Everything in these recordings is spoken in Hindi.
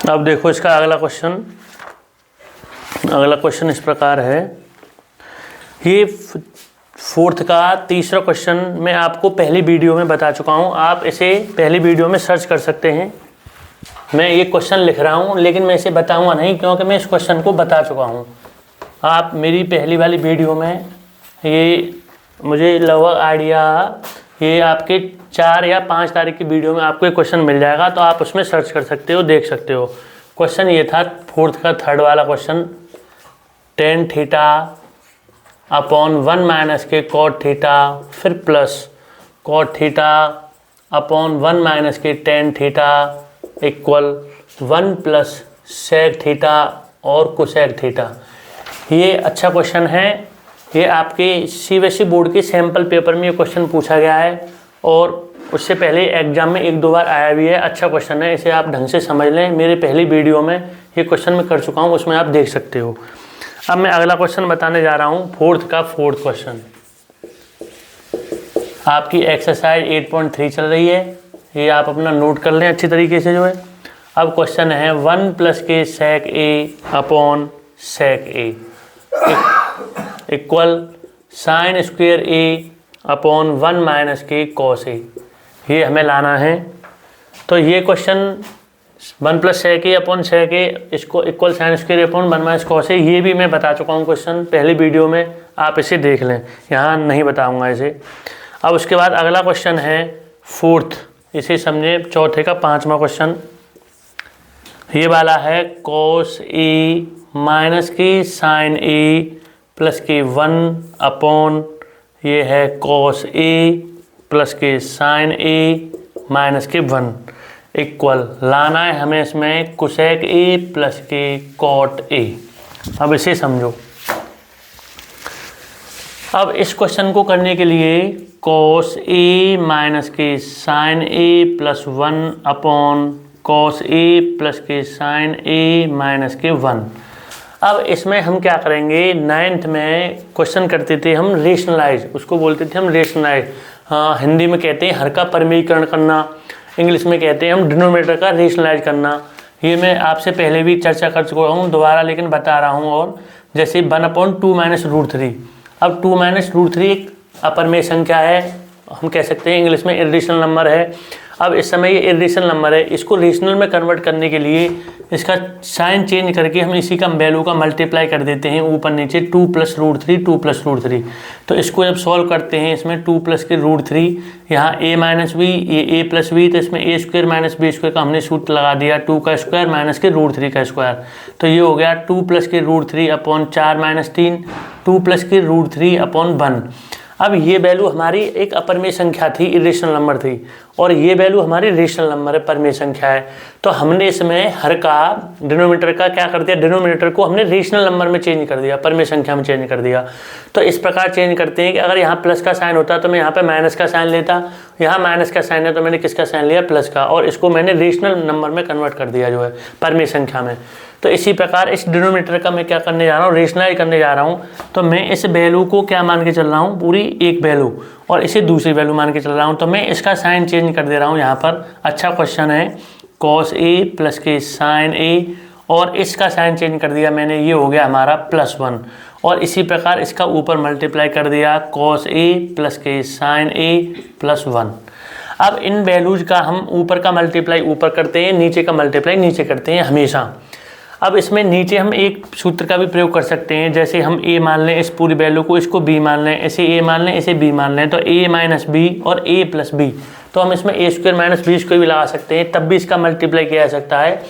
अब देखो इसका अगला क्वेश्चन इस प्रकार है। ये फोर्थ का तीसरा क्वेश्चन मैं आपको पहली वीडियो में बता चुका हूँ, आप इसे पहली वीडियो में सर्च कर सकते हैं। मैं ये क्वेश्चन लिख रहा हूँ लेकिन मैं इसे बताऊँगा नहीं, क्योंकि मैं इस क्वेश्चन को बता चुका हूँ। आप मेरी पहली वाली वीडियो में ये मुझे लगभग आइडिया ये आपके 4 या 5 तारीख की वीडियो में आपको एक क्वेश्चन मिल जाएगा, तो आप उसमें सर्च कर सकते हो, देख सकते हो। क्वेश्चन ये था फोर्थ का थर्ड वाला question, tan theta upon 1 minus के cot थीटा, फिर plus cot theta upon 1 minus के tan theta equal 1 plus sec theta और cosec थीटा। ये अच्छा क्वेश्चन है, ये आपके CBSE बोर्ड के सैम्पल पेपर में ये क्वेश्चन पूछा गया है और उससे पहले एग्जाम में 1-2 बार आया भी है। अच्छा क्वेश्चन है, इसे आप ढंग से समझ लें। मेरे पहली वीडियो में ये क्वेश्चन मैं कर चुका हूँ, उसमें आप देख सकते हो। अब मैं अगला क्वेश्चन बताने जा रहा हूँ, फोर्थ क्वेश्चन। आपकी एक्सरसाइज 8.3 चल रही है, ये आप अपना नोट कर लें अच्छी तरीके से जो है। अब क्वेश्चन है 1 प्लस के sec a upon sec a equal sine square a upon 1 minus के cos a, ये हमें लाना है। तो ये question 1 plus sec a upon sec a इसको equal sine square upon 1 minus cos a, ये भी मैं बता चुका हूँ क्वेश्चन पहली वीडियो में, आप इसे देख लें, यहाँ नहीं बताऊँगा इसे। अब उसके बाद अगला क्वेश्चन है फोर्थ, इसे समझे, चौथे का 5वां क्वेश्चन। ये वाला है cos a माइनस की साइन a प्लस के 1 अपॉन ये है cos a प्लस के साइन a माइनस के 1 इक्वल लाना है हमें इसमें cosec a प्लस के cot a। अब इसे समझो। अब इस क्वेश्चन को करने के लिए cos a माइनस के sine a plus 1 upon cos a plus के साइन a माइनस के 1। अब इसमें हम क्या करेंगे, 9th में क्वेश्चन करते थे हम रेशनलाइज, उसको बोलते थे हम रेशनलाइज। हाँ, हिंदी में कहते हैं हर का परिमेयीकरण करना, इंग्लिश में कहते हैं हम डिनोमिनेटर का रेशनलाइज करना। ये मैं आपसे पहले भी चर्चा कर चुका हूँ, दोबारा लेकिन बता रहा हूँ। और जैसे 1/2 माइनस रूट 3, अब 2 माइनस रूट 3 एक अपरिमेय संख्या है, हम कह सकते हैं इंग्लिश में इरेशनल नंबर है। अब इस समय ये इरेशनल नंबर है, इसको रेशनल में कन्वर्ट करने के लिए इसका साइन चेंज करके हम इसी का वैल्यू का मल्टीप्लाई कर देते हैं ऊपर नीचे, 2 प्लस रूट 3 2 प्लस रूट 3। तो इसको जब सॉल्व करते हैं, इसमें 2 प्लस के रूट 3, यहाँ a माइनस बी, ये a प्लस बी, तो इसमें a square minus B square का हमने सूत्र लगा दिया, 2 का स्क्वायर माइनस के रूट 3 का स्क्वायर। तो ये हो गया 2 प्लस के रूट 3 अपॉन 4 माइनस 3, 2 प्लस के रूट 3 अपॉन 1। अब ये वैल्यू हमारी एक अपरिमेय संख्या थी, इरेशनल नंबर थी, और ये वैल्यू हमारी रेशनल नंबर है, परिमेय संख्या है। तो हमने इसमें हर का डिनोमिनेटर का क्या कर दिया, डिनोमिनेटर को हमने रेशनल नंबर में चेंज कर दिया, परिमेय संख्या में चेंज कर दिया। तो इस प्रकार चेंज करते हैं कि अगर यहाँ प्लस का साइन होता तो मैं यहाँ पे माइनस का साइन लेता, यहाँ माइनस का साइन है तो मैंने किसका साइन लिया, प्लस का, और इसको मैंने रेशनल नंबर में कन्वर्ट कर दिया जो है परिमेय संख्या में। तो इसी प्रकार इस डिनोमिनेटर का मैं क्या करने जा रहा हूँ, रेशनलाइज करने जा रहा हूँ। तो मैं इस वैल्यू को क्या मान के चल रहा हूँ, पूरी एक वैल्यू, और इसे दूसरी वैल्यू मान के चल रहा हूँ। तो मैं इसका साइन चेंज कर दे रहा हूँ यहाँ पर। अच्छा क्वेश्चन है, cos a प्लस के साइन a, और इसका साइन चेंज कर दिया मैंने, ये हो गया हमारा +1, और इसी प्रकार इसका ऊपर मल्टीप्लाई कर दिया cos a प्लस के साइन a प्लस 1। अब इन वैल्यूज का हम ऊपर का मल्टीप्लाई ऊपर करते हैं, नीचे का मल्टीप्लाई नीचे करते हैं हमेशा। अब इसमें नीचे हम एक सूत्र का भी प्रयोग कर सकते हैं, जैसे हम a मान लें इस पूरी वैल्यू को, इसको b मान लें, इसे a मान लें, इसे b मान लें, तो a माइनस b और a प्लस b। तो हम इसमें a square minus b square भी लगा सकते हैं, तब भी इसका मल्टीप्लाई किया जा सकता है।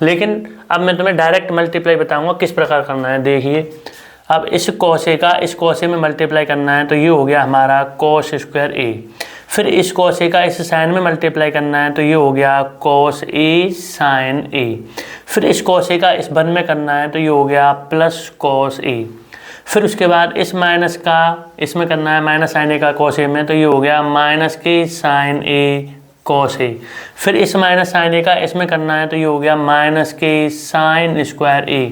लेकिन अब मैं तुम्हें डायरेक्ट मल्टीप्लाई बताऊंगा किस प्रकार करना है। देखिए, अब इस cos a का इस cos a में मल्टीप्लाई करना है, तो ये हो गया हमारा cos स्क्वायर a। फिर इस cos a का इस साइन में मल्टीप्लाई करना है, तो ये हो गया cos a साइन a। फिर इस cos a का इस 1 में करना है, तो ये हो गया प्लस cos a। फिर उसके बाद इस माइनस का इसमें करना है, माइनस साइन a का cos a में, तो ये हो गया माइनस के साइन a cos a। फिर इस माइनस साइन a का इसमें करना है, तो ये हो गया माइनस के साइन स्क्वायर a।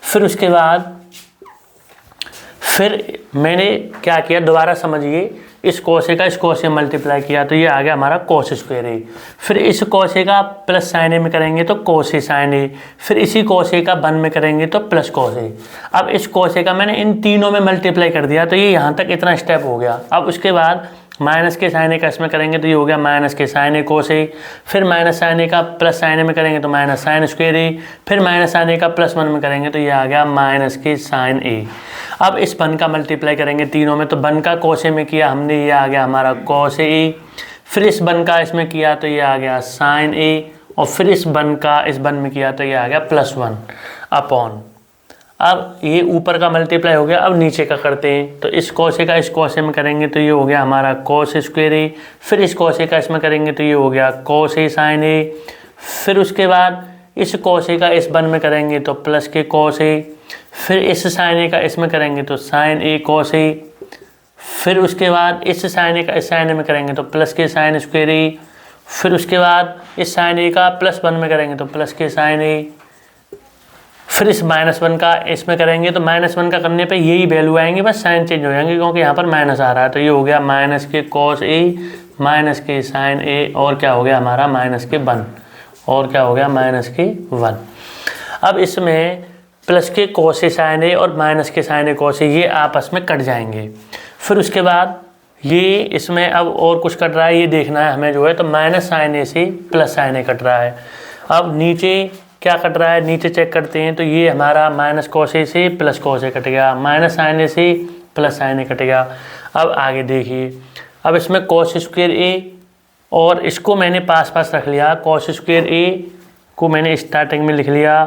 फिर उसके बाद फिर मैंने क्या किया, दोबारा समझिए, इस कोसे का इस कोस से मल्टीप्लाई किया तो ये आ गया हमारा कोस स्क्वायर ए। फिर इस कोसे का प्लस साइन ए में करेंगे तो कोस ए साइन ए। फिर इसी कोसे का 1 में करेंगे तो प्लस कोस ए। अब इस कोसे का मैंने इन तीनों में मल्टीप्लाई कर दिया तो ये यहाँ तक इतना स्टेप हो गया। अब उसके बाद माइनस के साइन ए का इसमें करेंगे तो ये हो गया माइनस के साइन ए कोस ए। फिर माइनस साइन ए का प्लस साइन ए में करेंगे तो माइनस साइन स्क्वायर ए। फिर माइनस साइन ए का प्लस 1 में करेंगे तो ये आ गया माइनस के साइन ए। अब इस 1 का मल्टीप्लाई करेंगे तीनों में तो 1 का कोस ए में किया हमने, ये आ गया हमारा कोस ए। फिर इस 1 का इसमें किया तो ये आ गया साइन ए। और फिर इस 1 का इस 1 में किया तो ये आ गया प्लस 1 अपॉन। अब ये ऊपर का मल्टीप्लाई हो गया। अब नीचे का करते हैं तो इस कोसे का इस कोसे में करेंगे तो ये हो गया हमारा कोस स्क्वायर ए। फिर इस कोसे का इसमें करेंगे तो ये हो गया कोस ए साइन ए। फिर उसके बाद इस कोसे का इस 1 में करेंगे तो प्लस के कोस ए। फिर इस साइन ए का इसमें करेंगे तो साइन ए कोस ए। फिर उसके बाद इस साइन ए का इस साइन ए में करेंगे तो प्लस के साइन स्क्वायर ए। फिर उसके बाद इस साइन ए का प्लस 1 में करेंगे तो प्लस के साइन ए। फिर इस माइनस 1 का इसमें करेंगे तो माइनस 1 का करने पे यही वैल्यू आएंगे, बस साइन चेंज हो जाएंगे क्योंकि यहाँ पर माइनस आ रहा है। तो ये हो गया माइनस के कॉस ए माइनस के साइन ए और क्या हो गया हमारा माइनस के 1 और क्या हो गया माइनस के 1। अब इसमें प्लस के कॉस ए साइन ए और माइनस के साइन ए कॉस ए ये आपस में कट जाएंगे। फिर उसके बाद ये इसमें अब और कुछ कट रहा है ये देखना है हमें जो है, तो माइनस साइन ए से प्लस साइन ए कट रहा है। अब नीचे क्या कट रहा है नीचे चेक करते हैं तो ये हमारा माइनस कॉस ए से प्लस कॉस ए कट गया, माइनस साइन ए से प्लस साइन ए कट गया। अब आगे देखिए, अब इसमें कॉस स्क्वायर ए और इसको मैंने पास पास रख लिया, कॉस स्क्वायर ए को मैंने स्टार्टिंग में लिख लिया।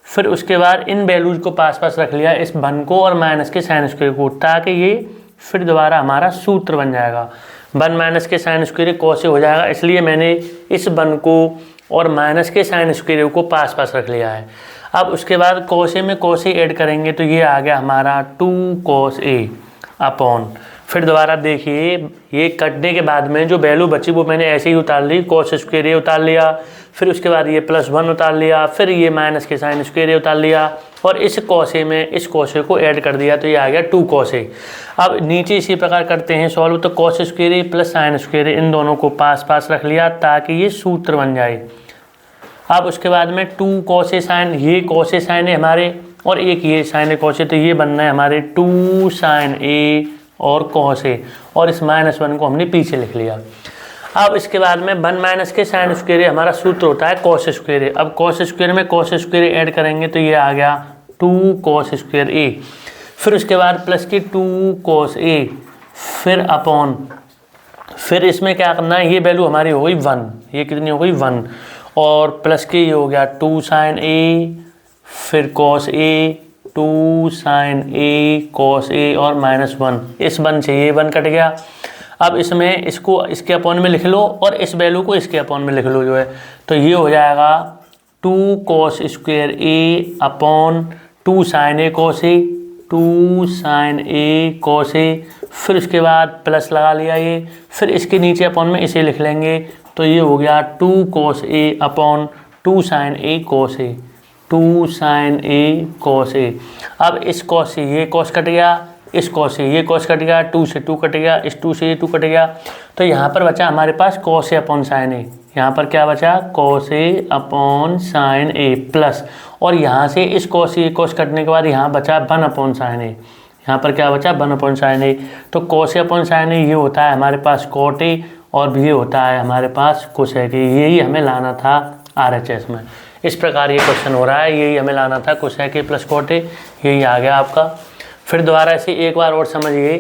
फिर उसके बाद इन वैल्यूज को पास पास रख लिया, इस 1 को और माइनस के साइन स्क्वायर को, ताकि ये फिर दोबारा हमारा सूत्र बन जाएगा। 1 माइनस के साइन स्क्वायर कॉस ए हो जाएगा, इसलिए मैंने इस 1 को और माइनस के साइन स्क्वायर को पास पास रख लिया है। अब उसके बाद कॉस ए में कॉस ए ऐड करेंगे तो ये आ गया हमारा 2 कॉस ए अपॉन। फिर दोबारा देखिए ये कटने के बाद में जो वैल्यू बची वो मैंने ऐसे ही उतार ली, कॉस स्क्वायर ए उतार लिया। फिर उसके बाद ये +1 उतार लिया, फिर ये माइनस के साइन स्क्वायर ए उतार लिया और इस कॉस ए में इस कॉस ए को ऐड कर दिया तो ये आ गया 2 कॉस ए। अब नीचे इसी प्रकार करते हैं सॉल्व, तो कॉस स्क्वायर ए प्लस साइन स्क्वायर ए इन दोनों को पास पास रख लिया ताकि ये सूत्र बन जाए। अब उसके बाद में 2 कॉस ए साइन, ये कॉस ए साइन ए हमारे और एक ये साइन ए कॉस ए, तो ये बनना है हमारे 2 साइन ए और कॉस ए और इस -1 को हमने पीछे लिख लिया। अब इसके बाद में 1 माइनस के साइन स्क्वायर ए हमारा सूत्र होता है कॉस स्क्वायर ए। अब कॉस स्क्वायर में कॉस स्क्वायर ए ऐड करेंगे तो ये आ गया 2 कॉस स्क्वायर ए। फिर उसके बाद प्लस की 2 कॉस ए, फिर अपॉन, फिर इसमें क्या करना है, ये वैल्यू हमारी हो गई 1, ये कितनी हो गई 1 और प्लस के ये हो गया 2 साइन ए, फिर cos A, 2 sign A cos A और -1, इस 1 से ये 1 कट गया। अब इसमें इसको इसके अपॉन में लिख लो और इस वैल्यू को इसके अपॉन में लिख लो जो है, तो ये हो जाएगा 2 cos square A upon 2 sign A cos A, 2 sign A cos A. फिर उसके बाद प्लस लगा लिया ये, फिर इसके नीचे अपॉन में इसे लिख लेंगे तो ये हो गया 2 cos A upon 2 sign A cos A, 2 sign A cos A. अब इस कॉस से ये कॉस कट गया, इस कॉस से ये कॉस कट गया, 2 से 2 कट गया, इस 2 से ये 2 कट गया, तो यहाँ पर बचा हमारे पास कॉस ए अपॉन साइन ए। यहाँ पर क्या बचा cos A upon sine A plus, और यहाँ से इस कॉस ए कॉस कटने के बाद यहाँ बचा 1 अपॉन साइन ए। यहाँ पर क्या बचा 1 अपॉन साइन ए। तो कॉस ए अपॉन साइन ए ये होता है हमारे पास कॉट ए और ये होता है हमारे पास कोसेक ए। यही हमें लाना था RHS में। इस प्रकार ये क्वेश्चन हो रहा है, यही हमें लाना था cosec A plus cot A, यही आ गया आपका। फिर दोबारा इसे एक बार और समझिए।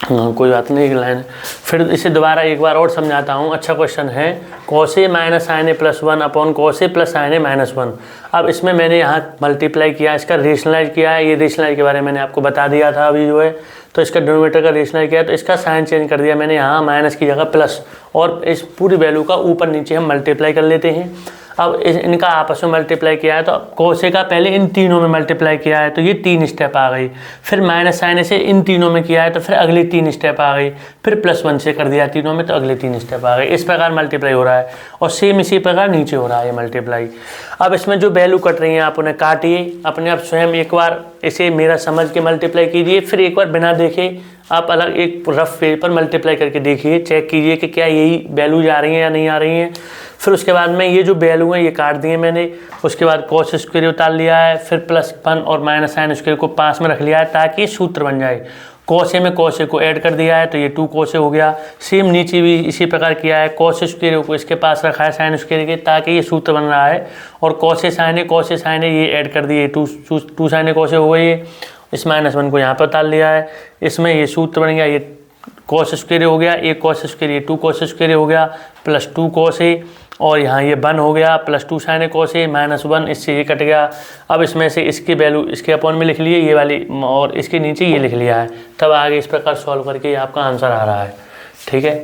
कोई बात नहीं, एक लाइन। फिर इसे दोबारा एक बार और समझाता हूँ, अच्छा क्वेश्चन है। Cos A minus sign A +1 upon cos A plus sign ए -1। अब इसमें मैंने यहाँ मल्टीप्लाई किया, इसका रेशनलाइज किया है। ये रेशनलाइज के बारे में मैंने आपको बता दिया था अभी जो है, तो इसका डिनोमिनेटर का रेशनलाइज किया तो इसका साइन चेंज कर दिया मैंने, यहाँ माइनस की जगह प्लस, और इस पूरी वैल्यू का ऊपर नीचे हम मल्टीप्लाई कर लेते हैं। अब इनका आपस में मल्टीप्लाई किया है तो कॉस ए का पहले इन तीनों में मल्टीप्लाई किया है तो ये 3 स्टेप आ गई। फिर माइनस साइन ए से इन तीनों में किया है तो फिर अगली 3 स्टेप आ गई। फिर +1 से कर दिया तीनों में तो अगले 3 स्टेप आ गए। इस प्रकार मल्टीप्लाई हो रहा है और सेम इसी प्रकार नीचे हो रहा है ये मल्टीप्लाई। अब इसमें जो वैल्यू कट रही है आप उन्हें काटिए, अपने आप स्वयं एक बार इसे मेरा समझ के मल्टीप्लाई कीजिए, फिर एक बार बिना देखे आप अलग एक रफ पेज पर मल्टीप्लाई करके देखिए, चेक कीजिए कि क्या यही वैल्यूज आ रही हैं या नहीं आ रही हैं। फिर उसके बाद में ये जो वैल्यू हैं ये काट दिए मैंने, उसके बाद कॉस स्क्वायर उतार लिया है, फिर +1 और माइनस साइन स्क्वायर को पास में रख लिया है ताकि ये सूत्र बन जाए। कॉस में कॉस को ऐड कर दिया है तो ये 2 कॉस हो गया। सेम नीचे भी इसी प्रकार किया है, कॉस स्क्वायर को इसके पास रखा है साइन स्क्वायर के ताकि ये सूत्र बन रहा है, और कॉस साइन ये ऐड कर दिए, 2 साइन कॉस हो गई। इस -1 को यहाँ पर उतार लिया है, इसमें ये सूत्र बन गया, ये कॉस स्क्वायर हो गया, एक कॉस स्क्वायर ये 2 कॉस स्क्वायर हो गया, +2 कॉस है, और यहाँ ये 1 हो गया, +2 साइन कॉस है, -1 इससे ये कट गया। अब इसमें से इसकी वैल्यू इसके अपॉन में लिख लिए ये वाली, और इसके नीचे ये लिख लिया है। तब आगे इस प्रकार सॉल्व करके आपका आंसर आ रहा है। ठीक है।